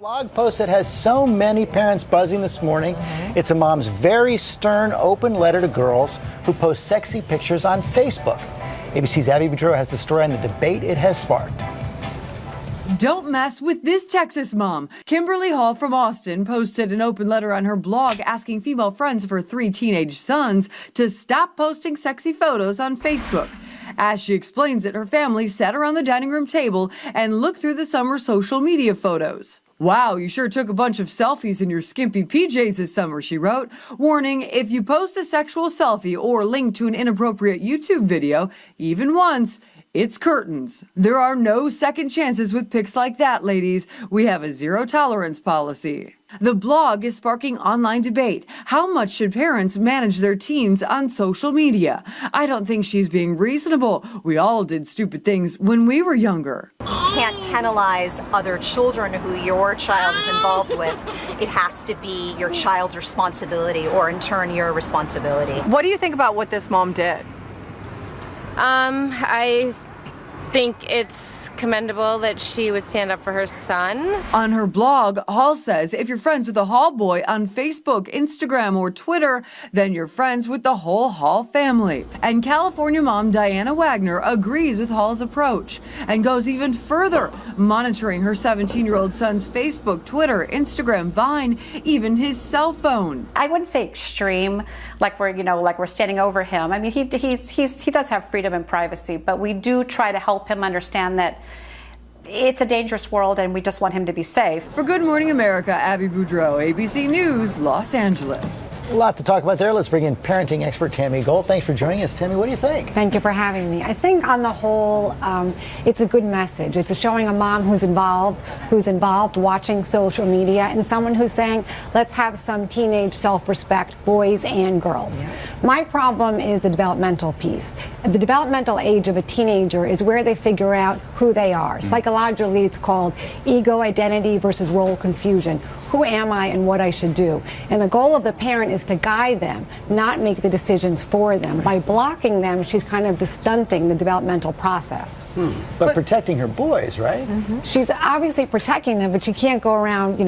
Blog post that has so many parents buzzing this morning. It's a mom's very stern, open letter to girls who post sexy pictures on Facebook. ABC's Abby Boudreau has the story on the debate it has sparked. Don't mess with this Texas mom. Kimberly Hall from Austin posted an open letter on her blog asking female friends of her 3 teenage sons to stop posting sexy photos on Facebook. As she explains it, her family sat around the dining room table and looked through the summer social media photos. "Wow, you sure took a bunch of selfies in your skimpy PJs this summer," she wrote, warning if you post a sexual selfie or link to an inappropriate YouTube video, even once, it's curtains. There are no second chances with pics like that, ladies. We have a zero tolerance policy. The blog is sparking online debate. How much should parents manage their teens on social media? I don't think she's being reasonable. We all did stupid things when we were younger. You can't penalize other children who your child is involved with. It has to be your child's responsibility, or in turn your responsibility. What do you think about what this mom did? I think it's commendable that she would stand up for her son. On her blog, Hall says if you're friends with a Hall boy on Facebook, Instagram, or Twitter, then you're friends with the whole Hall family. And California mom Diana Wagner agrees with Hall's approach and goes even further, monitoring her 17-year-old son's Facebook, Twitter, Instagram, Vine, even his cell phone. I wouldn't say extreme, like we're standing over him. I mean, he does have freedom and privacy, but we do try to help him understand that it's a dangerous world and we just want him to be safe. For Good Morning America, Abby Boudreau, ABC News, Los Angeles. A lot to talk about there. Let's bring in parenting expert Tammy Gold. Thanks for joining us, Tammy. What do you think? Thank you for having me. I think on the whole, it's a good message. It's showing a mom who's involved watching social media, and someone who's saying, let's have some teenage self-respect, boys and girls. Yeah. My problem is the developmental piece. The developmental age of a teenager is where they figure out who they are. Psychologically, it's called ego identity versus role confusion. Who am I and what I should do? And the goal of the parent is to guide them, not make the decisions for them. By blocking them, she's kind of stunting the developmental process. But protecting her boys, right? She's obviously protecting them, but she can't go around,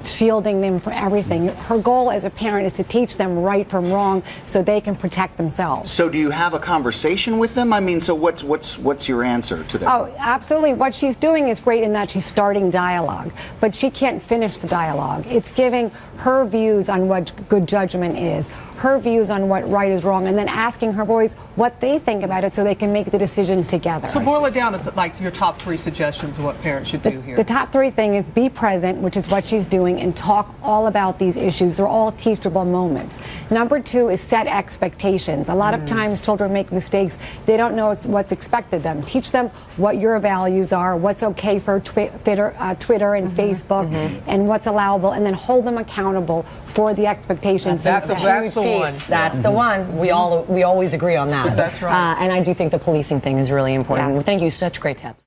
shielding them from everything. Her goal as a parent is to teach them right from wrong so they can protect themselves. So do you have a conversation with them? I mean, so what's your answer to that? Oh, absolutely. What she's doing is great in that she's starting dialogue, but she can't finish the dialogue. It's giving her views on what good judgment is, her views on what right is wrong, and then asking her boys what they think about it so they can make the decision together. So boil it down to like your top 3 suggestions of what parents should do here. The top 3 thing is be present, which is what she's doing, and talk all about these issues. They're all teachable moments. Number 2 is set expectations. A lot of times children make mistakes. They don't know what's expected of them. Teach them what your values are, what's okay for Twitter and Facebook, and what's allowable, and then hold them accountable for the expectations. That's the one. That's the one. We always agree on that. That's right. And I do think the policing thing is really important. Yes. Thank you. Such great tips.